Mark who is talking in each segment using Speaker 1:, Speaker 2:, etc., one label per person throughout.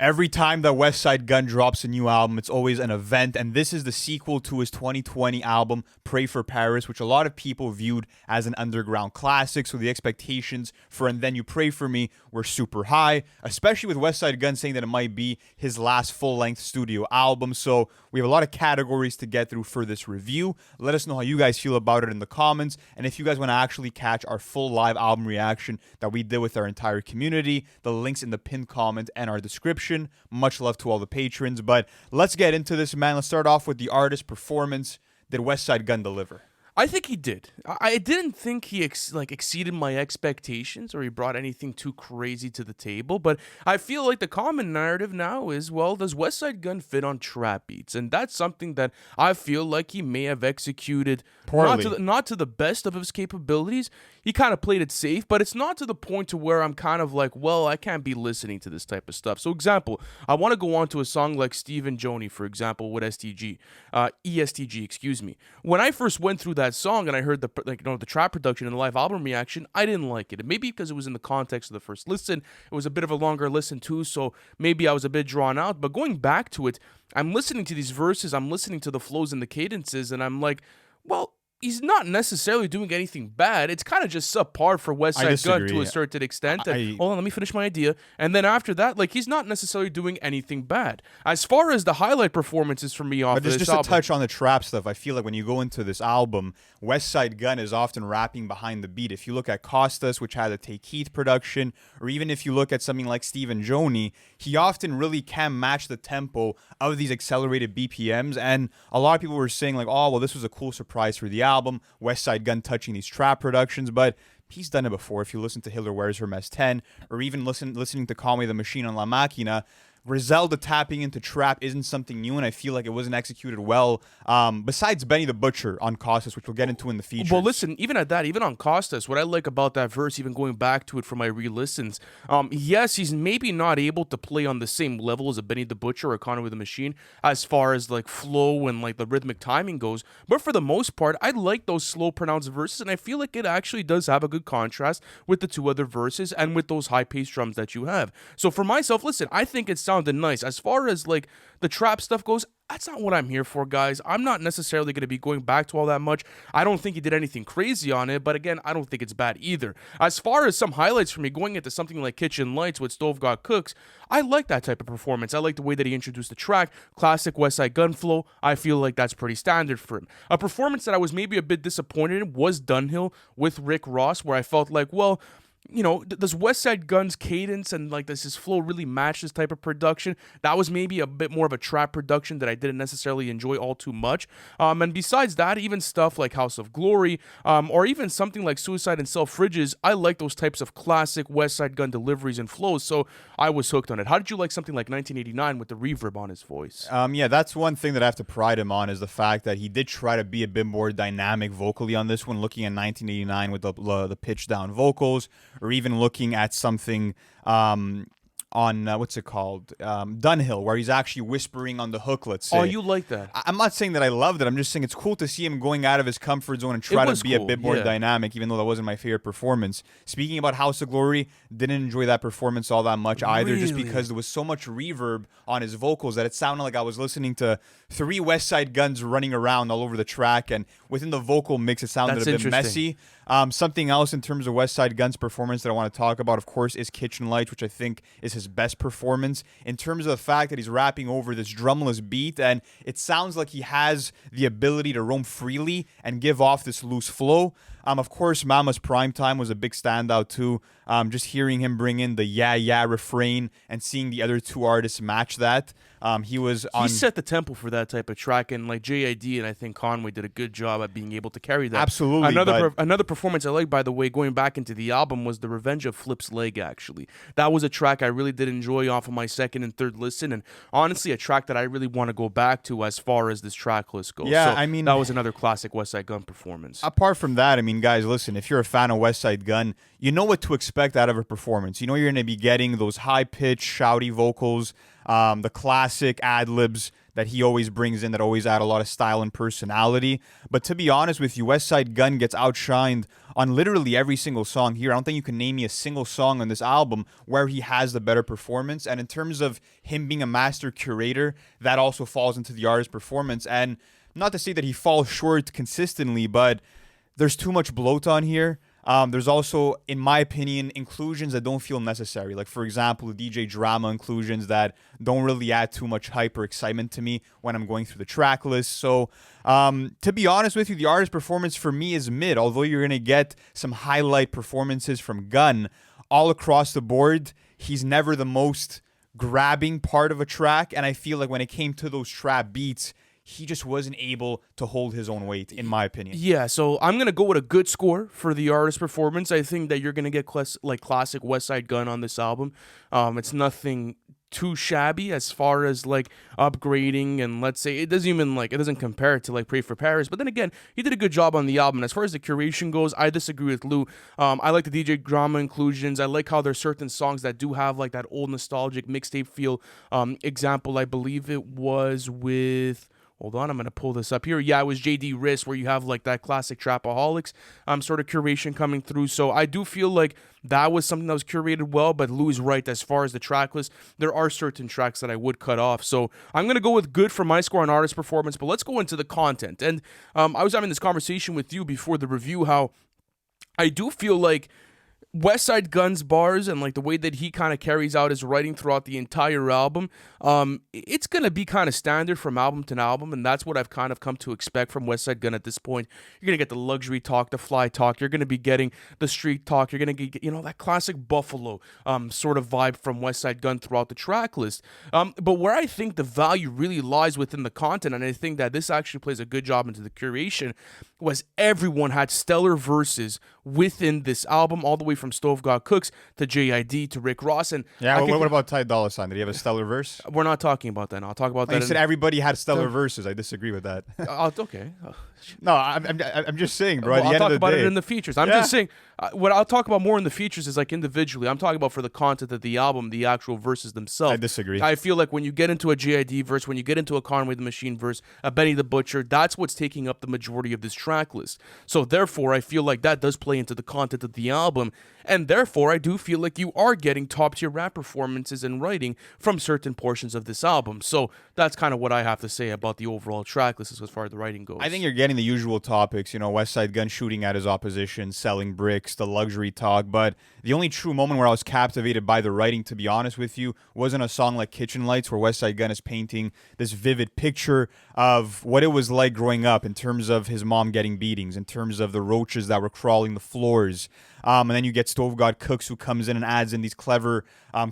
Speaker 1: Every time that West Side Gun drops a new album, it's always an event, and this is the sequel to his 2020 album, Pray for Paris, which a lot of people viewed as an underground classic, so the expectations for And Then You Pray For Me were super high, especially with West Side Gun saying that it might be his last full-length studio album, so we have a lot of categories to get through for this review. Let us know how you guys feel about it in the comments, and if you guys want to actually catch our full live album reaction that we did with our entire community, the links in the pinned comment and our description. Much love to all the patrons, but let's get into this, man. Let's start off with the artist performance. Did West Side Gun deliver?
Speaker 2: I think he did. I didn't think he exceeded my expectations or he brought anything too crazy to the table, but I feel like the common narrative now is, well, does West Side Gun fit on trap beats? And that's something that I feel like he may have executed
Speaker 1: poorly.
Speaker 2: Not to the best of his capabilities. He kind of played it safe, but it's not to the point to where I'm kind of like, well, I can't be listening to this type of stuff. So example, I want to go on to a song like Stephen Joni, for example, with ESTG, excuse me. When I first went through that song and I heard the trap production and the live album reaction, I didn't like it. Maybe because it was in the context of the first listen, it was a bit of a longer listen too, so maybe I was a bit drawn out. But going back to it, I'm listening to these verses, I'm listening to the flows and the cadences, and I'm like, well, he's not necessarily doing anything bad. It's kind of just subpar for West Side Gun to a certain extent. Hold on, let me finish my idea. And then after that, he's not necessarily doing anything bad. As far as the highlight performances for me off of this
Speaker 1: album. But just to touch on the trap stuff, I feel like when you go into this album, West Side Gun is often rapping behind the beat. If you look at Costas, which had a Take Keith production, or even if you look at something like Stephen Joni, he often really can match the tempo of these accelerated BPMs. And a lot of people were saying oh, well, this was a cool surprise for the album, West Side Gun touching these trap productions, but he's done it before. If you listen to Hitler Wears Hermes 10, or even listening to Conway the Machine on La Machina, Griselda tapping into trap isn't something new, and I feel like it wasn't executed well. Besides Benny the Butcher on Costas, which we'll get into in the features.
Speaker 2: Well, listen, even on Costas, what I like about that verse, even going back to it for my re-listens, yes, he's maybe not able to play on the same level as a Benny the Butcher or Conway the Machine as far as flow and the rhythmic timing goes, but for the most part, I like those slow, pronounced verses, and I feel like it actually does have a good contrast with the two other verses and with those high-paced drums that you have. So for myself, listen, I think it sounded nice. As far as the trap stuff goes, that's not what I'm here for, guys. I'm not necessarily going to be going back to all that much. I don't think he did anything crazy on it, but again, I don't think it's bad either. As far as some highlights for me, going into something like Kitchen Lights with Stove God Cooks, I like that type of performance. I like the way that he introduced the track, classic West Side Gun flow. I feel like that's pretty standard for him. A performance that I was maybe a bit disappointed in was Dunhill with Rick Ross, where I felt like, well, does West Side Gun's cadence and does his flow really match this type of production? That was maybe a bit more of a trap production that I didn't necessarily enjoy all too much. And besides that, even stuff like House of Glory, or even something like Suicide and Self Fridges, I like those types of classic West Side Gun deliveries and flows, so I was hooked on it. How did you like something like 1989 with the reverb on his voice?
Speaker 1: Yeah, that's one thing that I have to pride him on, is the fact that he did try to be a bit more dynamic vocally on this one, looking at 1989 with the pitch down vocals, or even looking at something on what's it called, Dunhill, where he's actually whispering on the hook, let's say.
Speaker 2: Oh, you like that?
Speaker 1: I'm not saying that I loved it. I'm just saying it's cool to see him going out of his comfort zone and try to be a bit more dynamic, even though that wasn't my favorite performance. Speaking about House of Glory, didn't enjoy that performance all that much either, just because there was so much reverb on his vocals that it sounded like I was listening to 3 West Side Guns running around all over the track, and within the vocal mix, it sounded a bit messy. Something else in terms of West Side Gun's performance that I want to talk about, of course, is Kitchen Lights, which I think is his best performance in terms of the fact that he's rapping over this drumless beat, and it sounds like he has the ability to roam freely and give off this loose flow. Of course, Mama's Primetime was a big standout too. Just hearing him bring in the yeah, yeah refrain and seeing the other two artists match that. He
Speaker 2: set the tempo for that type of track, and JID and I think Conway did a good job at being able to carry that.
Speaker 1: Absolutely.
Speaker 2: Another performance I like, by the way, going back into the album, was The Revenge of Flip's Leg, actually. That was a track I really did enjoy off of my second and third listen, and honestly, a track that I really want to go back to as far as this track list goes.
Speaker 1: Yeah,
Speaker 2: so that was another classic West Side Gun performance.
Speaker 1: Apart from that, mean, guys, listen, if you're a fan of Westside Gunn, you know what to expect out of a performance. You know you're going to be getting those high-pitched, shouty vocals, the classic ad-libs that he always brings in that always add a lot of style and personality. But to be honest with you, Westside Gunn gets outshined on literally every single song here. I don't think you can name me a single song on this album where he has the better performance. And in terms of him being a master curator, that also falls into the artist's performance. And not to say that he falls short consistently, but there's too much bloat on here. There's also, in my opinion, inclusions that don't feel necessary. Like, for example, DJ drama inclusions that don't really add too much hype or excitement to me when I'm going through the track list. So, to be honest with you, the artist performance for me is mid, although you're going to get some highlight performances from Gunn all across the board. He's never the most grabbing part of a track, and I feel like when it came to those trap beats, he just wasn't able to hold his own weight, in my opinion.
Speaker 2: Yeah, so I'm going to go with a good score for the artist performance. I think that you're going to get classic Westside Gunn on this album. It's nothing too shabby as far as like upgrading, and let's say it doesn't compare to like Pray for Paris, but then again, he did a good job on the album. As far as the curation goes, I disagree with Lou. I like the DJ drama inclusions. I like how there's certain songs that do have like that old nostalgic mixtape feel. Example, I believe it was with... Hold on, I'm going to pull this up here. Yeah, it was JD Riss, where you have like that classic Trapaholics sort of curation coming through. So I do feel like that was something that was curated well, but Lou's right as far as the track list. There are certain tracks that I would cut off. So I'm going to go with good for my score on artist performance, but let's go into the content. And I was having this conversation with you before the review, how I do feel like Westside Gunn's bars and like the way that he kind of carries out his writing throughout the entire album, it's going to be kind of standard from album to album, and that's what I've kind of come to expect from Westside Gunn at this point. You're going to get the luxury talk, the fly talk, you're going to be getting the street talk, you're going to get, that classic Buffalo sort of vibe from Westside Gunn throughout the track list. But where I think the value really lies within the content, and I think that this actually plays a good job into the curation, was everyone had stellar verses within this album, all the way from Stove God Cooks to JID to Rick Ross. And
Speaker 1: yeah, what about Ty Dolla $ign? Did he have a stellar verse?
Speaker 2: We're not talking about that now. I'll talk about that.
Speaker 1: You said everybody had stellar verses. I disagree with that.
Speaker 2: Okay.
Speaker 1: No, I'm just saying, bro.
Speaker 2: Well, I'll talk about it in the features. I'm just saying, what I'll talk about more in the features is like individually. I'm talking about for the content of the album, the actual verses themselves.
Speaker 1: I disagree.
Speaker 2: I feel like when you get into a JID verse, when you get into a Conway the Machine verse, a Benny the Butcher, that's what's taking up the majority of this track list. So therefore, I feel like that does play into the content of the album. And therefore, I do feel like you are getting top-tier rap performances and writing from certain portions of this album. So that's kind of what I have to say about the overall track list as far as the writing goes.
Speaker 1: I think you're getting the usual topics, Westside Gunn shooting at his opposition, selling bricks, the luxury talk. But the only true moment where I was captivated by the writing, to be honest with you, wasn't a song like Kitchen Lights, where Westside Gunn is painting this vivid picture of what it was like growing up in terms of his mom getting beatings, in terms of the roaches that were crawling the floors. And then you get Stove God Cooks, who comes in and adds in these clever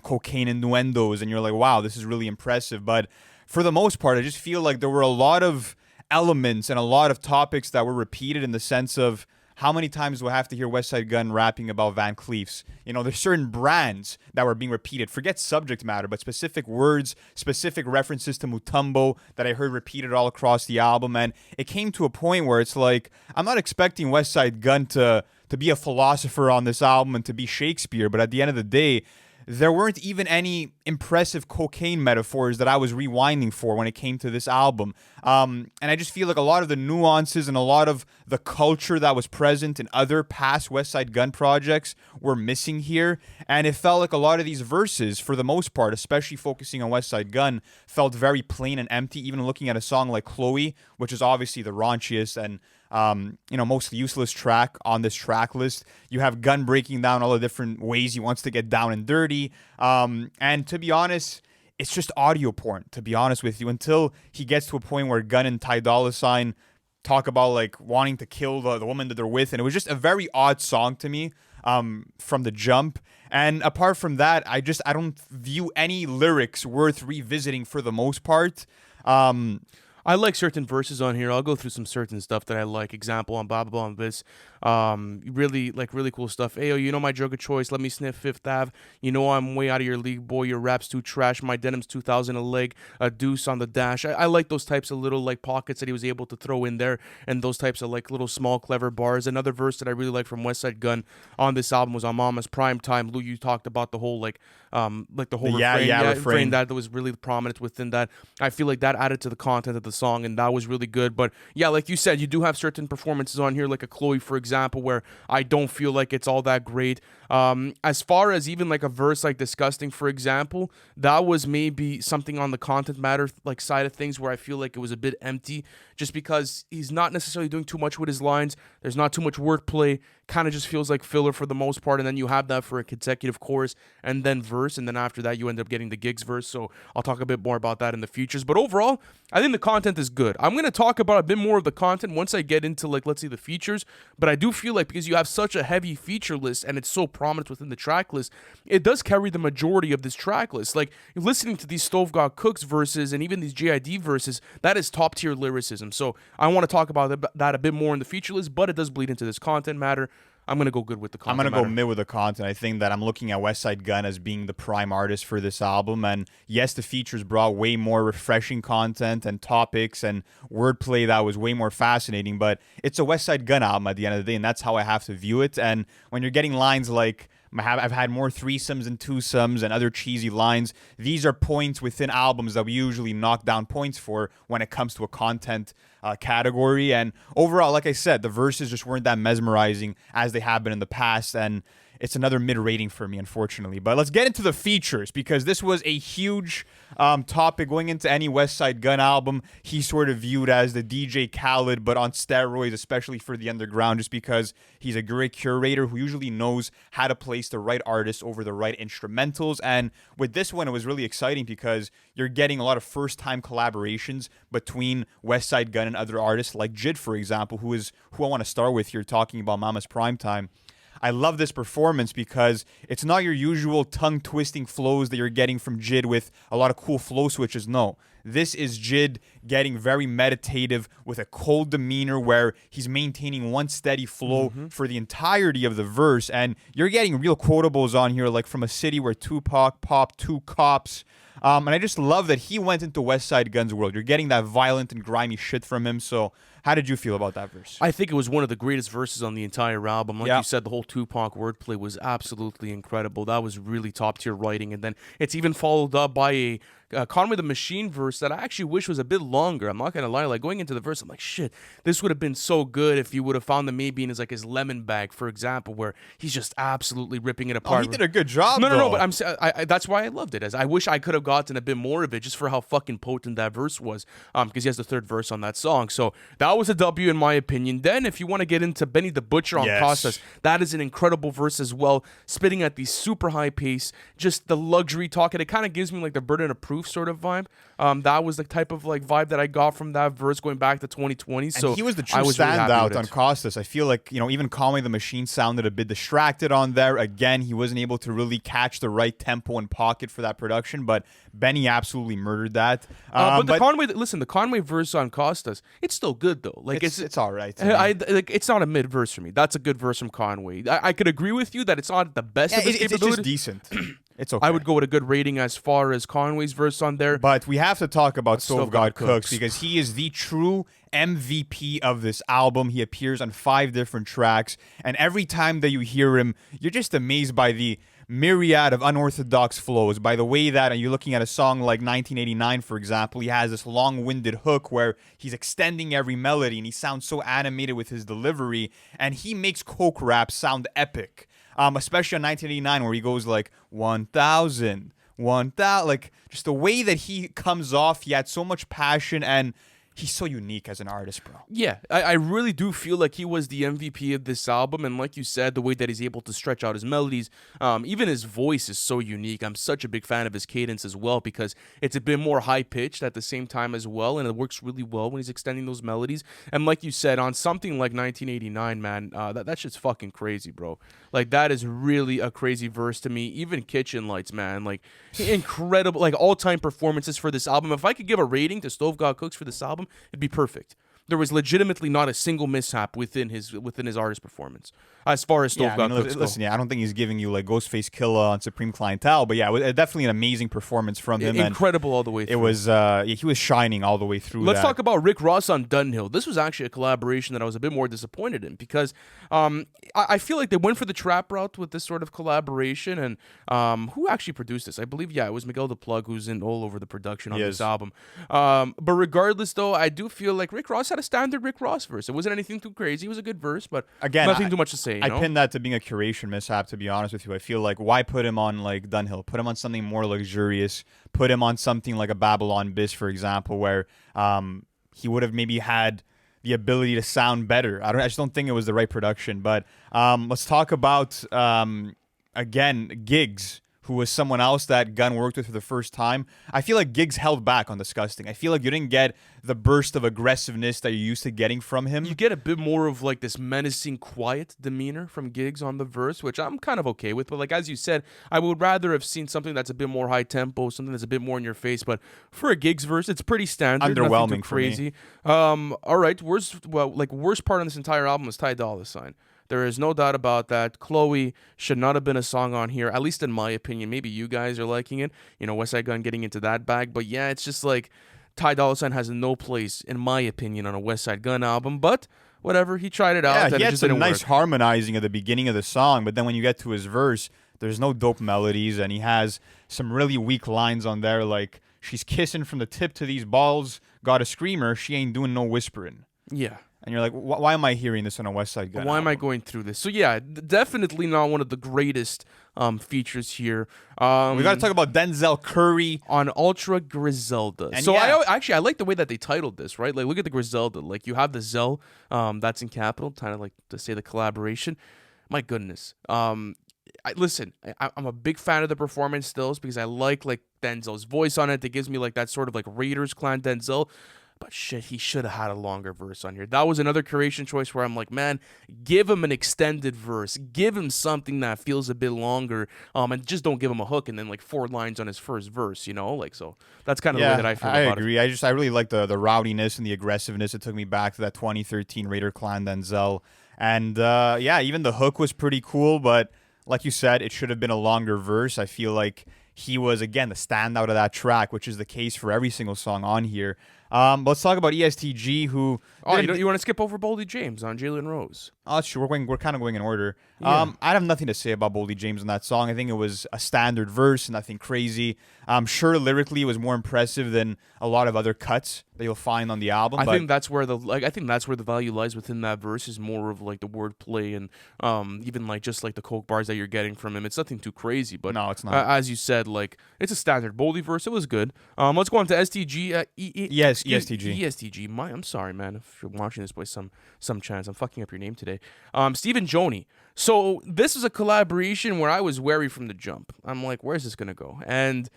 Speaker 1: cocaine innuendos, and you're like, wow, this is really impressive. But for the most part, I just feel like there were a lot of elements and a lot of topics that were repeated, in the sense of how many times do I have to hear Westside Gunn rapping about Van Cleefs? There's certain brands that were being repeated. Forget subject matter, but specific words, specific references to Mutombo that I heard repeated all across the album. And it came to a point where it's like, I'm not expecting Westside Gunn to be a philosopher on this album and to be Shakespeare, but at the end of the day, there weren't even any impressive cocaine metaphors that I was rewinding for when it came to this album. And I just feel like a lot of the nuances and a lot of the culture that was present in other past Westside Gunn projects were missing here. And it felt like a lot of these verses, for the most part, especially focusing on Westside Gunn, felt very plain and empty. Even looking at a song like Chloe, which is obviously the raunchiest and most useless track on this track list. You have Gunn breaking down all the different ways he wants to get down and dirty. And to be honest, it's just audio porn, to be honest with you, until he gets to a point where Gunn and Ty Dolla $ign talk about like wanting to kill the woman that they're with. And it was just a very odd song to me from the jump. And apart from that, I don't view any lyrics worth revisiting for the most part.
Speaker 2: I like certain verses on here. I'll go through some certain stuff that I like. Example on Baba Bomb This. Really cool stuff. Ayo, you know my drug of choice. Let me sniff Fifth Ave. You know I'm way out of your league, boy. Your rap's too trash. My denim's 2,000 a leg. A deuce on the dash. I like those types of little like pockets that he was able to throw in there, and those types of like little small clever bars. Another verse that I really like from Westside Gunn on this album was on Mama's Prime Time. Lou, you talked about the whole like the whole refrain that was really prominent within that. I feel like that added to the content of the song, and that was really good. But yeah, like you said, you do have certain performances on here, like a Chloe, for example, where I don't feel like it's all that great. As far as even like a verse like Disgusting, for example, that was maybe something on the content matter like side of things where I feel like it was a bit empty, just because he's not necessarily doing too much with his lines. There's not too much wordplay. Kind of just feels like filler for the most part, and then you have that for a consecutive chorus and then verse, and then after that you end up getting the Gigs verse. So I'll talk a bit more about that in the futures. But overall, I think the content is good. I'm going to talk about a bit more of the content once I get into like, let's see, the features. But I do feel like because you have such a heavy feature list and it's so prominent within the track list, it does carry the majority of this track list. Like listening to these Stove God Cooks verses and even these JID verses, that is top tier lyricism. So I want to talk about that a bit more in the feature list, but it does bleed into this content matter. I'm going to go good with the content.
Speaker 1: I'm going to go mid with the content. I think that I'm looking at Westside Gunn as being the prime artist for this album. And yes, the features brought way more refreshing content and topics and wordplay that was way more fascinating. But it's a Westside Gunn album at the end of the day, and that's how I have to view it. And when you're getting lines like, I've had more threesomes and twosomes and other cheesy lines, these are points within albums that we usually knock down points for when it comes to a content category. And overall, like I said, the verses just weren't that mesmerizing as they have been in the past, and it's another mid rating for me, unfortunately. But let's get into the features, because this was a huge topic going into any Westside Gunn album. He's sort of viewed as the DJ Khaled, but on steroids, especially for the underground, just because he's a great curator who usually knows how to place the right artists over the right instrumentals. And with this one, it was really exciting because you're getting a lot of first-time collaborations between Westside Gunn and other artists, like JID, for example, who I want to start with here, talking about Mama's Prime Time. I love this performance because it's not your usual tongue-twisting flows that you're getting from JID with a lot of cool flow switches. No, this is JID getting very meditative with a cold demeanor where he's maintaining one steady flow for the entirety of the verse. And you're getting real quotables on here, like From a City Where Tupac Popped Two Cops. And I just love that he went into Westside Gunn's world. You're getting that violent and grimy shit from him. So how did you feel about that verse?
Speaker 2: I think it was one of the greatest verses on the entire album. Like you said, the whole Tupac wordplay was absolutely incredible. That was really top tier writing. And then it's even followed up by a Conway the Machine verse that I actually wish was a bit longer. I'm not gonna lie. Like going into the verse, I'm like, shit, this would have been so good if you would have found the maybe in his lemon bag, for example, where he's just absolutely ripping it apart.
Speaker 1: Oh, he did a good job.
Speaker 2: No. But I that's why I loved it. As I wish I could have gotten a bit more of it, just for how fucking potent that verse was. Because he has the third verse on that song. So that was a W in my opinion. Then if you want to get into Benny the Butcher on Costas, that is an incredible verse as well. Spitting at the super high pace, just the luxury talk, and it kind of gives me like the burden of proof sort of vibe. That was the type of like vibe that I got from that verse going back to 2020. So
Speaker 1: and he was the true standout on Costas. I feel like, even Conway the Machine sounded a bit distracted on there. Again, he wasn't able to really catch the right tempo and pocket for that production, but Benny absolutely murdered that.
Speaker 2: But the Conway verse on Costas, it's still good though. Like
Speaker 1: it's all right.
Speaker 2: It's not a mid verse for me. That's a good verse from Conway. I could agree with you that it's not the best of his capability.
Speaker 1: It's just decent. It's okay.
Speaker 2: I would go with a good rating as far as Conway's verse on there.
Speaker 1: But we have to talk about Stove God Cooks because he is the true MVP of this album. He appears on 5 different tracks, and every time that you hear him, you're just amazed by the myriad of unorthodox flows. By the way that, and you're looking at a song like 1989, for example, he has this long-winded hook where he's extending every melody, and he sounds so animated with his delivery, and he makes coke rap sound epic. Especially on 1989, where he goes like 1,000, 1,000, like just the way that he comes off. He had so much passion, and he's so unique as an artist, bro.
Speaker 2: Yeah, I really do feel like he was the MVP of this album. And like you said, the way that he's able to stretch out his melodies, even his voice is so unique. I'm such a big fan of his cadence as well because it's a bit more high-pitched at the same time as well. And it works really well when he's extending those melodies. And like you said, on something like 1989, man, that shit's fucking crazy, bro. Like, that is really a crazy verse to me. Even Kitchen Lights, man. Like, incredible, like, all-time performances for this album. If I could give a rating to Stove God Cooks for this album, it'd be perfect. there was legitimately not a single mishap within his artist performance as far as Stove Got Cooks go.
Speaker 1: Listen, I don't think he's giving you like Ghostface Killah on Supreme Clientele, but yeah, it was definitely an amazing performance from him.
Speaker 2: Incredible all the way through.
Speaker 1: It was he was shining all the way through.
Speaker 2: Let's talk about Rick Ross on Dunhill. This was actually a collaboration that I was a bit more disappointed in because I feel like they went for the trap route with this sort of collaboration. And who actually produced this? I believe, it was Miguel the Plug, who's in all over the production on this album. But regardless, though, I do feel like Rick Ross had a standard Rick Ross verse. It wasn't anything too crazy. It was a good verse, but again, nothing too much to say.
Speaker 1: I pin that to being a curation mishap, to be honest with you. I feel like, why put him on like Dunhill? Put him on something more luxurious. Put him on something like a Babylon Bis, for example, where he would have maybe had the ability to sound better. I just don't think it was the right production. But let's talk about again Giggs, who was someone else that Gunn worked with for the first time. I feel like Giggs held back on Disgusting. I feel like you didn't get the burst of aggressiveness that you're used to getting from him.
Speaker 2: You get a bit more of like this menacing, quiet demeanor from Giggs on the verse, which I'm kind of okay with. But like as you said, I would rather have seen something that's a bit more high tempo, something that's a bit more in your face. But for a Giggs verse, it's pretty standard.
Speaker 1: Underwhelming,
Speaker 2: crazy. All right, worst part on this entire album is Ty Dolla $ign. There is no doubt about that. Chloe should not have been a song on here, at least in my opinion. Maybe you guys are liking it. Westside Gunn getting into that bag. But yeah, it's just like Ty Dolla $ign has no place, in my opinion, on a Westside Gunn album. But whatever, he tried it out.
Speaker 1: Yeah, he had some nice harmonizing at the beginning of the song. But then when you get to his verse, there's no dope melodies. And he has some really weak lines on there, like, she's kissing from the tip to these balls, got a screamer, she ain't doing no whispering.
Speaker 2: Yeah.
Speaker 1: And you're like, why am I hearing this on a Westside Gunn
Speaker 2: Why
Speaker 1: album?
Speaker 2: am I going through this? So yeah, definitely not one of the greatest features here.
Speaker 1: We got to talk about Denzel Curry
Speaker 2: on Ultra Griselda.
Speaker 1: And
Speaker 2: so I like the way that they titled this, right? Like, look at the Griselda. Like, you have the Zell, that's in capital, kind of like to say the collaboration. My goodness. Listen, I'm a big fan of the performance stills because I like Denzel's voice on it. That gives me like that sort of like Raiders clan Denzel. But shit, he should have had a longer verse on here. That was another curation choice where I'm like, man, give him an extended verse. Give him something that feels a bit longer. And just don't give him a hook and then like 4 lines on his first verse, Like, so that's kind of the way that I feel about it.
Speaker 1: I agree. I really like the rowdiness and the aggressiveness. It took me back to that 2013 Raider Clan Denzel. And even the hook was pretty cool. But like you said, it should have been a longer verse. I feel like he was, again, the standout of that track, which is the case for every single song on here. Let's talk about ESTG, who...
Speaker 2: Oh, you want to skip over Boldy James on Jalen Rose?
Speaker 1: Oh, sure. We're kind of going in order.
Speaker 2: Yeah.
Speaker 1: I have nothing to say about Boldy James on that song. I think it was a standard verse, nothing crazy. I'm sure lyrically it was more impressive than a lot of other cuts that you'll find on the album.
Speaker 2: I think that's where the value lies within that verse, is more of like the wordplay and even like just like the coke bars that you're getting from him. It's nothing too crazy, but
Speaker 1: no, it's not.
Speaker 2: As you said, like it's a standard Boldy verse. It was good. Let's go on to STG.
Speaker 1: Yes, ESTG.
Speaker 2: ESTG. I'm sorry, man. If you're watching this by some chance, I'm fucking up your name today. Stephen Joni. So this is a collaboration where I was wary from the jump. I'm like, where's this gonna go? And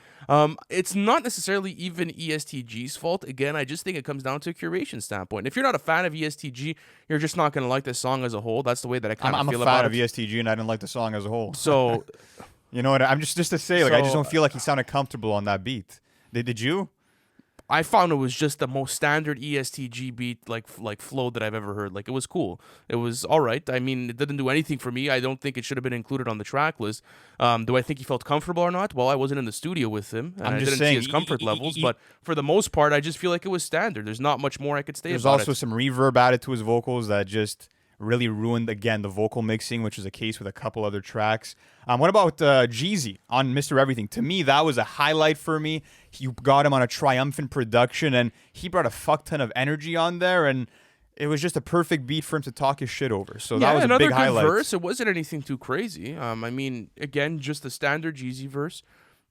Speaker 2: it's not necessarily even ESTG's fault. Again, I just think it comes down to a curation standpoint. If you're not a fan of ESTG, you're just not gonna like this song as a whole. That's the way that I kind of feel about it.
Speaker 1: I'm a fan of ESTG, and I didn't like the song as a whole.
Speaker 2: So,
Speaker 1: you know what? I'm just to say, like, I just don't feel like he sounded comfortable on that beat. Did you?
Speaker 2: I found it was just the most standard ESTG beat, like flow that I've ever heard. Like, it was cool. It was all right. I mean, it didn't do anything for me. I don't think it should have been included on the track list. Do I think he felt comfortable or not? Well, I wasn't in the studio with him, and I didn't see his comfort levels. But for the most part, I just feel like it was standard. There's not much more I could say about it.
Speaker 1: There's also some reverb added to his vocals that just really ruined, again, the vocal mixing, which is a case with a couple other tracks. What about Jeezy on Mr. Everything? To me, that was a highlight for me. You got him on a triumphant production, and he brought a fuck ton of energy on there, and it was just a perfect beat for him to talk his shit over. So that was a big highlight.
Speaker 2: Another good verse. It wasn't anything too crazy. I mean, again, just the standard Jeezy verse.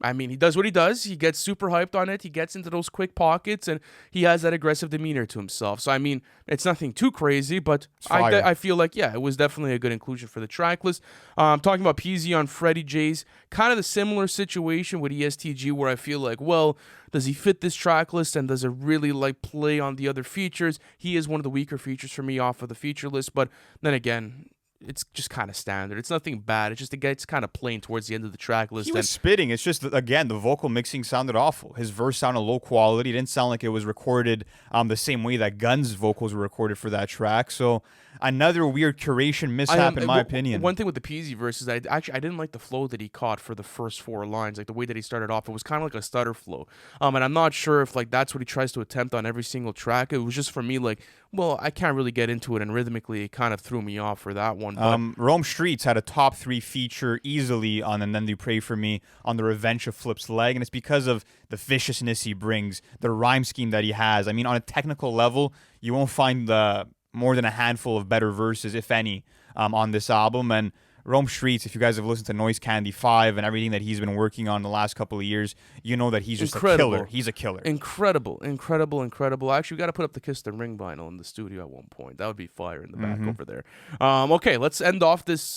Speaker 2: I mean, he does what he does. He gets super hyped on it. He gets into those quick pockets, and he has that aggressive demeanor to himself. So, I mean, it's nothing too crazy, but I feel like, yeah, it was definitely a good inclusion for the track list. Talking about Peasy on Freddie J's, kind of the similar situation with ESTG, where I feel like, well, does he fit this track list, and does it really like play on the other features? He is one of the weaker features for me off of the feature list, but then again, it's just kind of standard. It's nothing bad. It's just it gets kind of plain towards the end of the track list.
Speaker 1: He was spitting. It's just, again, the vocal mixing sounded awful. His verse sounded low quality. It didn't sound like it was recorded the same way that Guns' vocals were recorded for that track. So another weird curation mishap, in my opinion.
Speaker 2: One thing with the Peasy verse is I didn't like the flow that he caught for the first 4 lines, like the way that he started off. It was kind of like a stutter flow. And I'm not sure if like that's what he tries to attempt on every single track. It was just for me like, well, I can't really get into it, and rhythmically it kind of threw me off for that one. But
Speaker 1: Rome Streetz had a top 3 feature easily on And Then You Pray For Me on the Revenge of Flip's leg, and it's because of the viciousness he brings, the rhyme scheme that he has. I mean, on a technical level, you won't find more than a handful of better verses, if any, on this album. And Rome Streetz, if you guys have listened to Noise Candy 5 and everything that he's been working on the last couple of years, you know that he's just a killer. He's a killer.
Speaker 2: Incredible. Actually, we got to put up the Kiss the Ring vinyl in the studio at one point. That would be fire in the back over there. Okay, let's end off this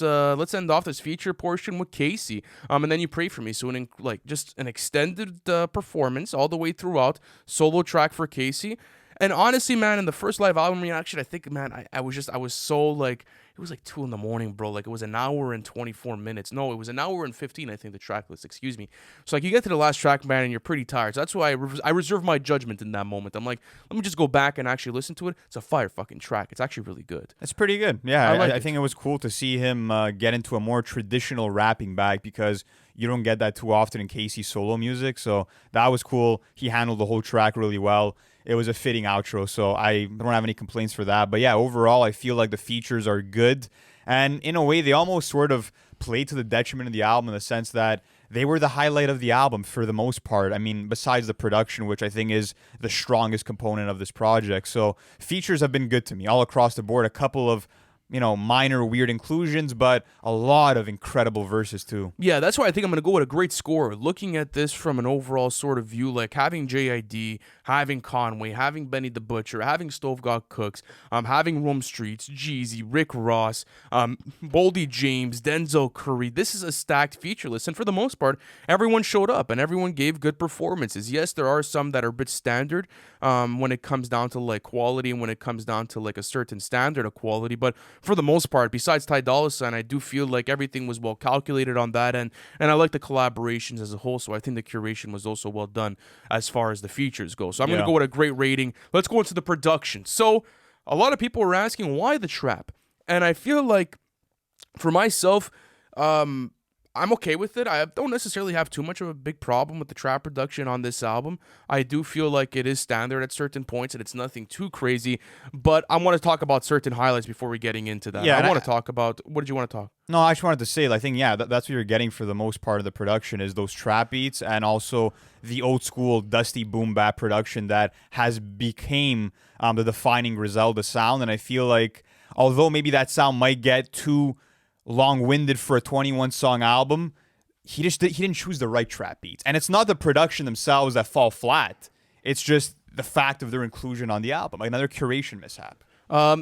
Speaker 2: feature portion with Casey. And Then You Pray For Me. So just an extended performance all the way throughout, solo track for Casey. And honestly, man, in the first live album reaction, I think, man, I was so like, it was like 2 a.m, bro. Like, it was an hour and 24 minutes. No, it was an hour and 15, I think, the track list, excuse me. So, like, you get to the last track, man, and you're pretty tired. So that's why I reserve my judgment in that moment. I'm like, let me just go back and actually listen to it. It's a fire fucking track. It's actually really good.
Speaker 1: It's pretty good. Yeah, I think it was cool to see him get into a more traditional rapping bag, because you don't get that too often in Casey's solo music. So that was cool. He handled the whole track really well. It was a fitting outro, so I don't have any complaints for that. But yeah, overall, I feel like the features are good. And in a way, they almost sort of play to the detriment of the album, in the sense that they were the highlight of the album for the most part. I mean, besides the production, which I think is the strongest component of this project. So features have been good to me all across the board. A couple of minor weird inclusions, but a lot of incredible verses too.
Speaker 2: Yeah, that's why I think I'm going to go with a great score. Looking at this from an overall sort of view, like having JID, having Conway, having Benny the Butcher, having Stove God Cooks, having Rome Streetz, Jeezy, Rick Ross, Boldy James, Denzel Curry. This is a stacked feature list, and for the most part, everyone showed up and everyone gave good performances. Yes, there are some that are a bit standard when it comes down to like quality and when it comes down to like a certain standard of quality, but for the most part, besides Ty Dolla $ign, I do feel like everything was well calculated on that end, and I like the collaborations as a whole, so I think the curation was also well done as far as the features go. So I'm going to go with a great rating. Let's go into the production. So a lot of people were asking, why the trap? And I feel like, for myself, I'm okay with it. I don't necessarily have too much of a big problem with the trap production on this album. I do feel like it is standard at certain points and it's nothing too crazy, but I want to talk about certain highlights before we getting into that. Yeah, I want to talk about, what did you want to talk?
Speaker 1: No, I just wanted to say, I think, that's what you're getting for the most part of the production, is those trap beats and also the old school dusty boom bap production that has became the defining Griselda sound. And I feel like, although maybe that sound might get too long-winded for a 21-song album, he didn't choose the right trap beats. And it's not the production themselves that fall flat. It's just the fact of their inclusion on the album, like another curation mishap.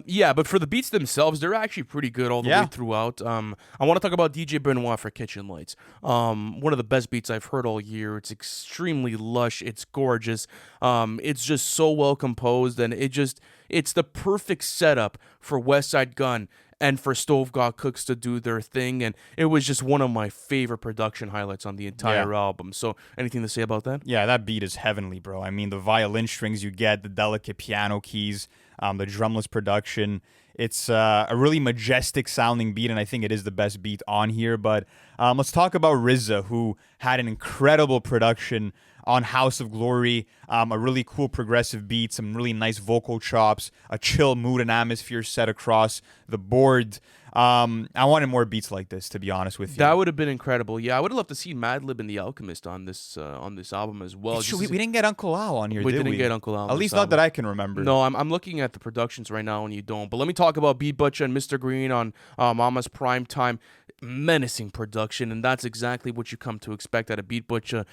Speaker 2: Yeah, but for the beats themselves, they're actually pretty good all the way throughout. I want to talk about DJ Benoit for Kitchen Lights. One of the best beats I've heard all year. It's extremely lush. It's gorgeous. It's just so well composed, and it's the perfect setup for Westside Gunn and for Stove God Cooks to do their thing, and it was just one of my favorite production highlights on the entire album. So, anything to say about that?
Speaker 1: Yeah, that beat is heavenly, bro. I mean, the violin strings you get, the delicate piano keys, the drumless production. It's a really majestic sounding beat, and I think it is the best beat on here. But let's talk about RZA, who had an incredible production on House of Glory, a really cool progressive beat, some really nice vocal chops, a chill mood and atmosphere set across the board. I wanted more beats like this, to be honest with you.
Speaker 2: That would have been incredible. Yeah, I would have loved to see Madlib and The Alchemist on this album as well.
Speaker 1: We didn't get Uncle Al on here, did we?
Speaker 2: We didn't get Uncle Al.
Speaker 1: At least not that I can remember.
Speaker 2: No, I'm looking at the productions right now, and you don't. But let me talk about Beat Butcher and Mr. Green on Mama's Prime Time. menacing production, and that's exactly what you come to expect out of Beat Butcher.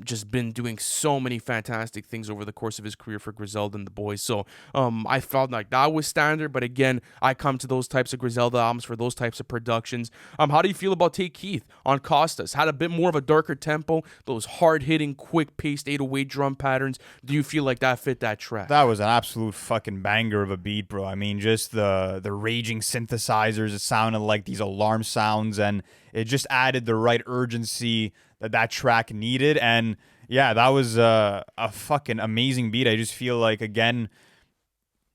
Speaker 2: Just been doing so many fantastic things over the course of his career for Griselda and the boys. So I felt like that was standard, but again, I come to those types of Griselda albums for those types of productions. How do you feel about Take Keith on Costas? Had a bit more of a darker tempo, those hard-hitting, quick-paced 808 drum patterns. Do you feel like that fit that track?
Speaker 1: That was an absolute fucking banger of a beat, bro. I mean, just the raging synthesizers, it sounded like these alarm sounds, and it just added the right urgency that track needed. And yeah, that was a fucking amazing beat. I just feel like, again,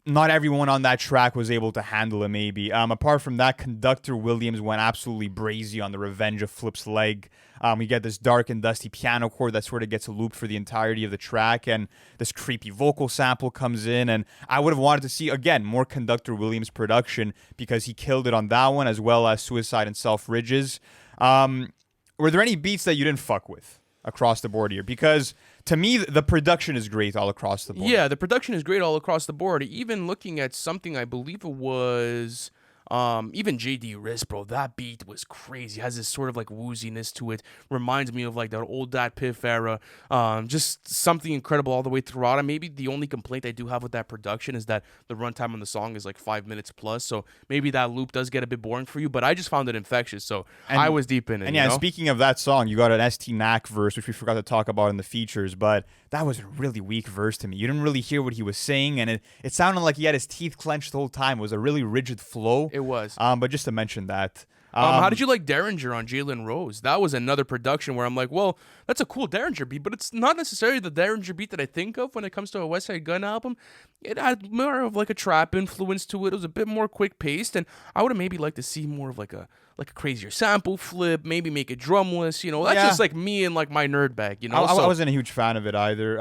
Speaker 1: not everyone on that track was able to handle it, maybe. Apart from that, Conductor Williams went absolutely brazy on the Revenge of Flip's leg. We get this dark and dusty piano chord that sort of gets looped for the entirety of the track, and this creepy vocal sample comes in, and I would have wanted to see, again, more Conductor Williams production because he killed it on that one, as well as Suicide and Self Ridges. Were there any beats that you didn't fuck with across the board here? Because to me, the production is great all across the board.
Speaker 2: Yeah, the production is great all across the board. Even looking at something, I believe it was even JD Wrist, bro, that beat was crazy. Has this sort of like wooziness to it. Reminds me of like that old Dat Piff era. Just something incredible all the way throughout. And maybe the only complaint I do have with that production is that the runtime on the song is like 5 minutes plus. So maybe that loop does get a bit boring for you, but I just found it infectious. So I was deep in it.
Speaker 1: And yeah,
Speaker 2: and
Speaker 1: speaking of that song, you got an ST Knack verse, which we forgot to talk about in the features, but that was a really weak verse to me. You didn't really hear what he was saying, and it sounded like he had his teeth clenched the whole time. It was a really rigid flow.
Speaker 2: It was.
Speaker 1: But just to mention that.
Speaker 2: How did you like Derringer on Jalen Rose? That was another production where I'm like, well, that's a cool Derringer beat, but it's not necessarily the Derringer beat that I think of when it comes to a Westside Gunn album. It had more of like a trap influence to it. It was a bit more quick paced, and I would have maybe liked to see more of like a crazier sample flip, maybe make it drumless. That's just like me and like my nerd bag.
Speaker 1: I wasn't a huge fan of it either.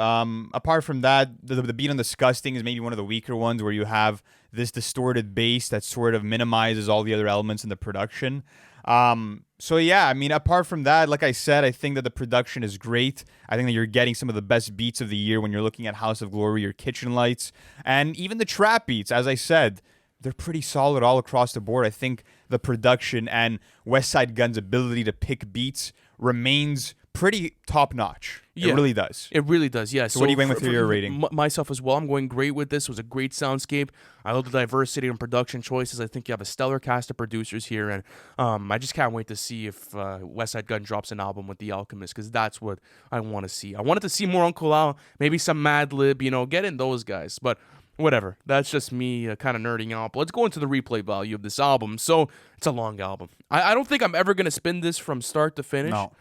Speaker 1: Apart from that, the beat on Disgusting is maybe one of the weaker ones where you have this distorted bass that sort of minimizes all the other elements in the production. So yeah, I mean, apart from that, like I said, I think that the production is great. I think that you're getting some of the best beats of the year when you're looking at House of Glory or Kitchen Lights, and even the trap beats, as I said, they're pretty solid all across the board. I think the production and Westside Gunn's ability to pick beats remains pretty top-notch. Yeah, it really does.
Speaker 2: It really does, yeah.
Speaker 1: So what are you going with your rating?
Speaker 2: Myself as well, I'm going great with this. It was a great soundscape. I love the diversity and production choices. I think you have a stellar cast of producers here, and I just can't wait to see if Westside Gunn drops an album with The Alchemist, because that's what I want to see. I wanted to see more Uncle Al, maybe some Madlib, get in those guys, but whatever. That's just me kind of nerding out. But let's go into the replay value of this album. So it's a long album. I don't think I'm ever going to spin this from start to finish.
Speaker 1: No.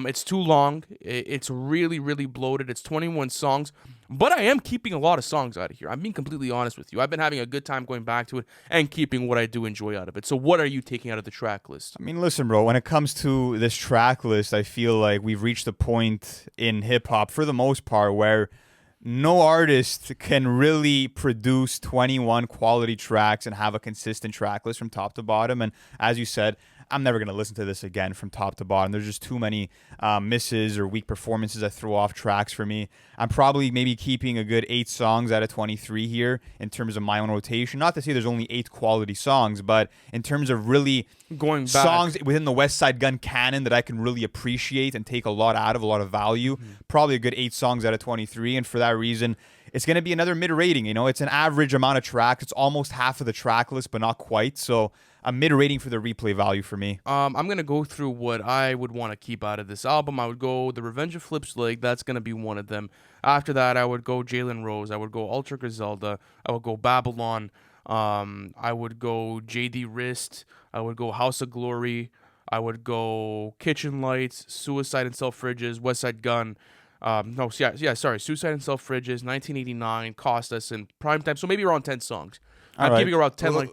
Speaker 2: It's too long. It's really, really bloated. It's 21 songs. But I am keeping a lot of songs out of here. I'm being completely honest with you. I've been having a good time going back to it and keeping what I do enjoy out of it. So what are you taking out of the track list?
Speaker 1: I mean, listen, bro, when it comes to this track list, I feel like we've reached a point in hip-hop, for the most part, where no artist can really produce 21 quality tracks and have a consistent track list from top to bottom. And as you said, I'm never going to listen to this again from top to bottom. There's just too many misses or weak performances that throw off tracks for me. I'm probably maybe keeping a good 8 songs out of 23 here in terms of my own rotation. Not to say there's only 8 quality songs, but in terms of really
Speaker 2: going back,
Speaker 1: songs within the Westside Gunn canon that I can really appreciate and take a lot out of, a lot of value, probably a good 8 songs out of 23. And for that reason, it's going to be another mid-rating. It's an average amount of tracks. It's almost half of the track list, but not quite. So a mid-rating for the replay value for me.
Speaker 2: I'm going to go through what I would want to keep out of this album. I would go The Revenge of Flip's Leg. That's going to be one of them. After that, I would go Jalen Rose. I would go Ultra Griselda. I would go Babylon. I would go JD Wrist. I would go House of Glory. I would go Kitchen Lights, Suicide and Self Ridges, Westside Gunn. Suicide and Self Ridges, 1989, Costas, and Primetime. So maybe around 10 songs. I'm giving around 10.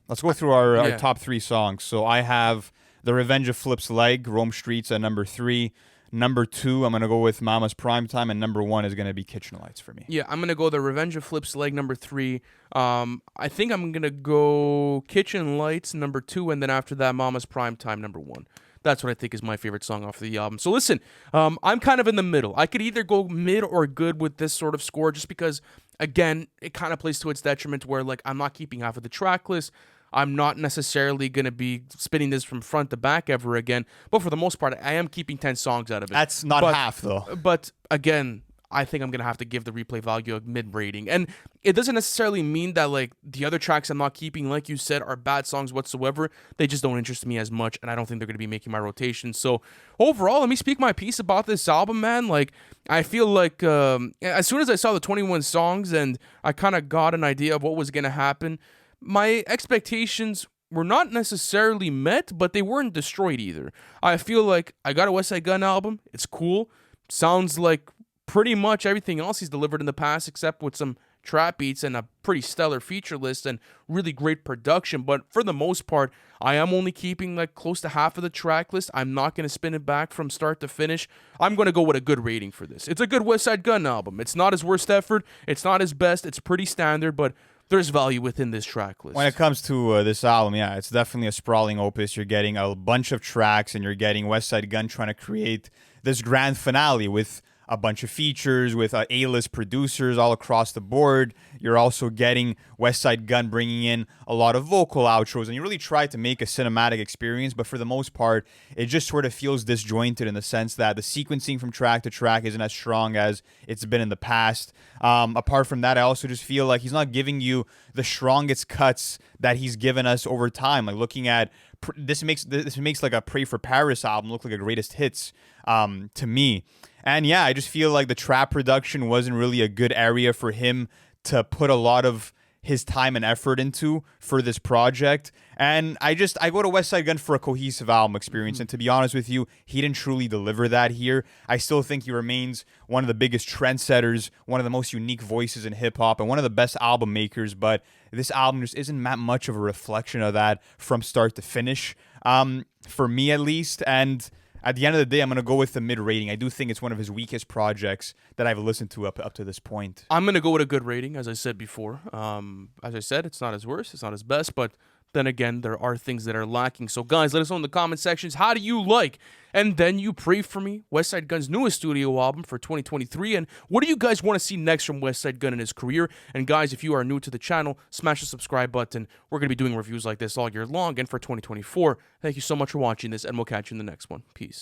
Speaker 1: Let's go through our top 3 songs. So I have The Revenge of Flip's Leg, Rome Streets at number 3. Number 2, I'm going to go with Mama's Primetime, and number 1 is going to be Kitchen Lights for me.
Speaker 2: Yeah, I'm going to go The Revenge of Flip's Leg, number 3. I think I'm going to go Kitchen Lights, number 2, and then after that, Mama's Primetime, number 1. That's what I think is my favorite song off the album. So listen, I'm kind of in the middle. I could either go mid or good with this sort of score just because, again, it kind of plays to its detriment where, like, I'm not keeping half of the track list. I'm not necessarily going to be spinning this from front to back ever again. But for the most part, I am keeping 10 songs out of it.
Speaker 1: That's not half, though.
Speaker 2: But again, I think I'm going to have to give the replay value a mid rating. And it doesn't necessarily mean that like the other tracks I'm not keeping, like you said, are bad songs whatsoever. They just don't interest me as much, and I don't think they're going to be making my rotation. So overall, let me speak my piece about this album, man. Like, I feel like as soon as I saw the 21 songs and I kind of got an idea of what was going to happen, my expectations were not necessarily met, but they weren't destroyed either. I feel like I got a Westside Gunn album. It's cool. Sounds like pretty much everything else he's delivered in the past, except with some trap beats and a pretty stellar feature list and really great production. But for the most part, I am only keeping like close to half of the track list. I'm not going to spin it back from start to finish. I'm going to go with a good rating for this. It's a good Westside Gunn album. It's not his worst effort. It's not his best. It's pretty standard, but there's value within this track list.
Speaker 1: When it comes to this album, yeah, it's definitely a sprawling opus. You're getting a bunch of tracks, and you're getting Westside Gunn trying to create this grand finale with a bunch of features, with A-list producers all across the board. You're also getting Westside Gunn bringing in a lot of vocal outros, and you really try to make a cinematic experience, but for the most part, it just sort of feels disjointed in the sense that the sequencing from track to track isn't as strong as it's been in the past. Apart from that, I also just feel like he's not giving you the strongest cuts that he's given us over time. Like looking at this makes like a Pray for Paris album look like a greatest hits to me. And yeah, I just feel like the trap production wasn't really a good area for him to put a lot of his time and effort into for this project. And I go to Westside Gunn for a cohesive album experience. And to be honest with you, he didn't truly deliver that here. I still think he remains one of the biggest trendsetters, one of the most unique voices in hip hop, and one of the best album makers. But this album just isn't that much of a reflection of that from start to finish, for me at least. And at the end of the day, I'm going to go with the mid rating. I do think it's one of his weakest projects that I've listened to up to this point.
Speaker 2: I'm going to go with a good rating, as I said before. As I said, it's not his worst, it's not his best, but then again, there are things that are lacking. So guys, let us know in the comment sections, how do you like And Then You Pray For Me, Westside Gunn's newest studio album for 2023. And what do you guys want to see next from Westside Gunn in his career? And guys, if you are new to the channel, smash the subscribe button. We're going to be doing reviews like this all year long and for 2024. Thank you so much for watching this, and we'll catch you in the next one. Peace.